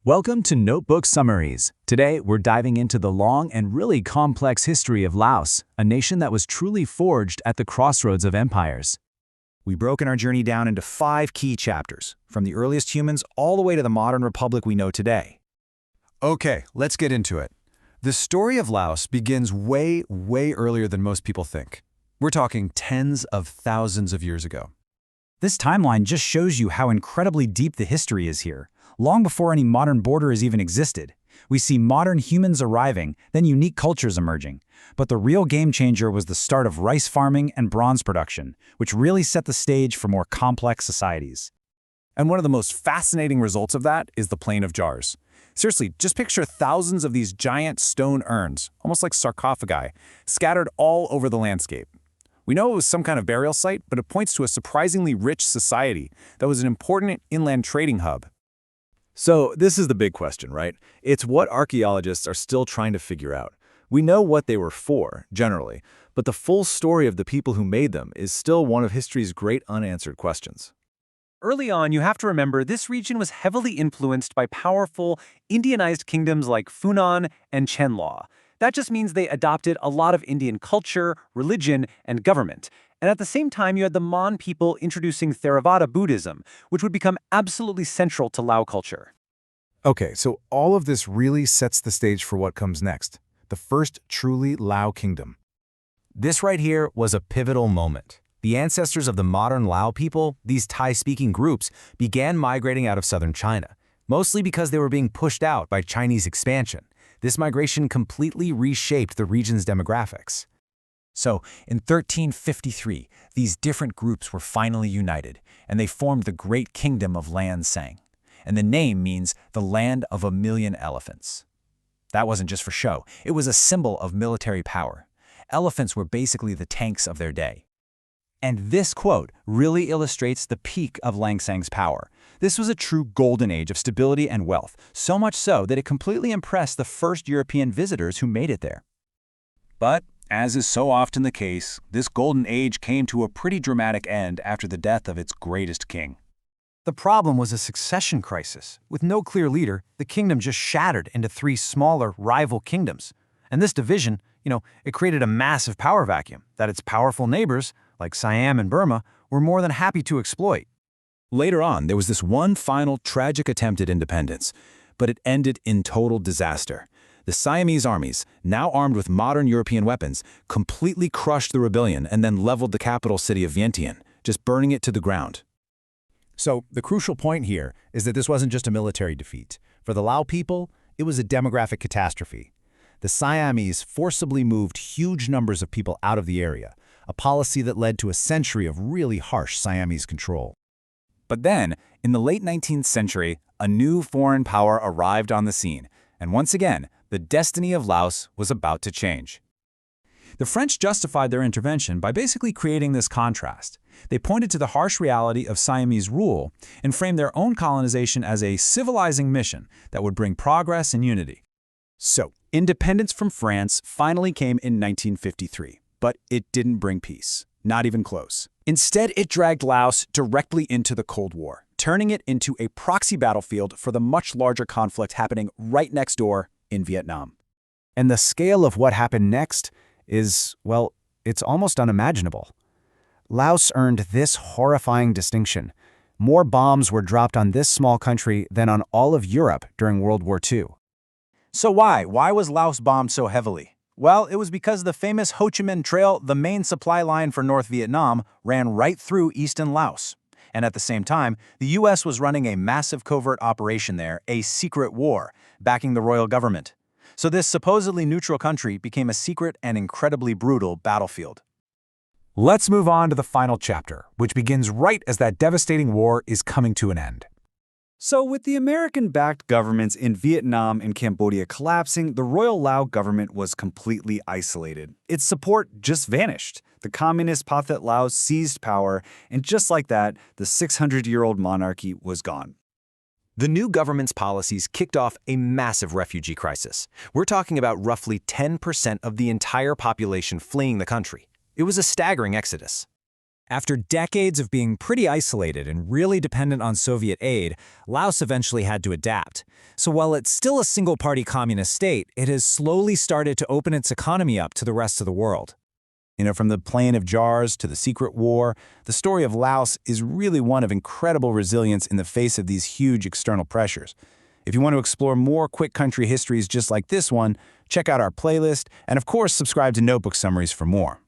Welcome to Notebook Summaries. Today, we're diving into the long and really complex history of Laos, a nation that was truly forged at the crossroads of empires. We've broken our journey down into 5 key chapters, from the earliest humans all the way to the modern republic we know today. Okay, let's get into it. The story of Laos begins way earlier than most people think. We're talking tens of thousands of years ago. This timeline just shows you how incredibly deep the history is here. Long before any modern borders even existed, we see modern humans arriving, then unique cultures emerging. But the real game changer was the start of rice farming and bronze production, which really set the stage for more complex societies. And one of the most fascinating results of that is the Plain of Jars. Seriously, just picture thousands of these giant stone urns, almost like sarcophagi, scattered all over the landscape. We know it was some kind of burial site, but it points to a surprisingly rich society that was an important inland trading hub. So this is the big question, right? It's what archaeologists are still trying to figure out. We know what they were for, generally, but the full story of the people who made them is still one of history's great unanswered questions. Early on, you have to remember this region was heavily influenced by powerful, Indianized kingdoms like Funan and Qianlong. That just means they adopted a lot of Indian culture, religion, and government. And at the same time, you had the Mon people introducing Theravada Buddhism, which would become absolutely central to Lao culture. Okay, so all of this really sets the stage for what comes next, the first truly Lao kingdom. This right here was a pivotal moment. The ancestors of the modern Lao people, these Thai-speaking groups, began migrating out of southern China, mostly because they were being pushed out by Chinese expansion. This migration completely reshaped the region's demographics. So, in 1353, these different groups were finally united, and they formed the Great Kingdom of Lan Xang. And the name means the land of a million elephants. That wasn't just for show, it was a symbol of military power. Elephants were basically the tanks of their day. And this quote really illustrates the peak of Lan Xang's power. This was a true golden age of stability and wealth, so much so that it completely impressed the first European visitors who made it there. But, as is so often the case, this golden age came to a pretty dramatic end after the death of its greatest king. The problem was a succession crisis. With no clear leader, the kingdom just shattered into 3 smaller, rival kingdoms. And this division, it created a massive power vacuum that its powerful neighbors, like Siam and Burma, were more than happy to exploit. Later on, there was this one final tragic attempt at independence, but it ended in total disaster. The Siamese armies, now armed with modern European weapons, completely crushed the rebellion and then leveled the capital city of Vientiane, just burning it to the ground. So, the crucial point here is that this wasn't just a military defeat. For the Lao people, it was a demographic catastrophe. The Siamese forcibly moved huge numbers of people out of the area, a policy that led to a century of really harsh Siamese control. But then, in the late 19th century, a new foreign power arrived on the scene, and once again, the destiny of Laos was about to change. The French justified their intervention by basically creating this contrast. They pointed to the harsh reality of Siamese rule and framed their own colonization as a civilizing mission that would bring progress and unity. So, independence from France finally came in 1953, but it didn't bring peace, not even close. Instead, it dragged Laos directly into the Cold War, turning it into a proxy battlefield for the much larger conflict happening right next door in Vietnam. And the scale of what happened next is, well, it's almost unimaginable. Laos earned this horrifying distinction. More bombs were dropped on this small country than on all of Europe during World War II. So why? Why was Laos bombed so heavily? Well, it was because the famous Ho Chi Minh Trail, the main supply line for North Vietnam, ran right through eastern Laos. And at the same time, the U.S. was running a massive covert operation there, a secret war, backing the royal government. So this supposedly neutral country became a secret and incredibly brutal battlefield. Let's move on to the final chapter, which begins right as that devastating war is coming to an end. So with the American-backed governments in Vietnam and Cambodia collapsing, the Royal Lao government was completely isolated. Its support just vanished. The communist Pathet Lao seized power, and just like that, the 600-year-old monarchy was gone. The new government's policies kicked off a massive refugee crisis. We're talking about roughly 10% of the entire population fleeing the country. It was a staggering exodus. After decades of being pretty isolated and really dependent on Soviet aid, Laos eventually had to adapt. So while it's still a single-party communist state, it has slowly started to open its economy up to the rest of the world. From the Plain of Jars to the Secret War, the story of Laos is really one of incredible resilience in the face of these huge external pressures. If you want to explore more quick country histories just like this one, check out our playlist, and of course subscribe to Notebook Summaries for more.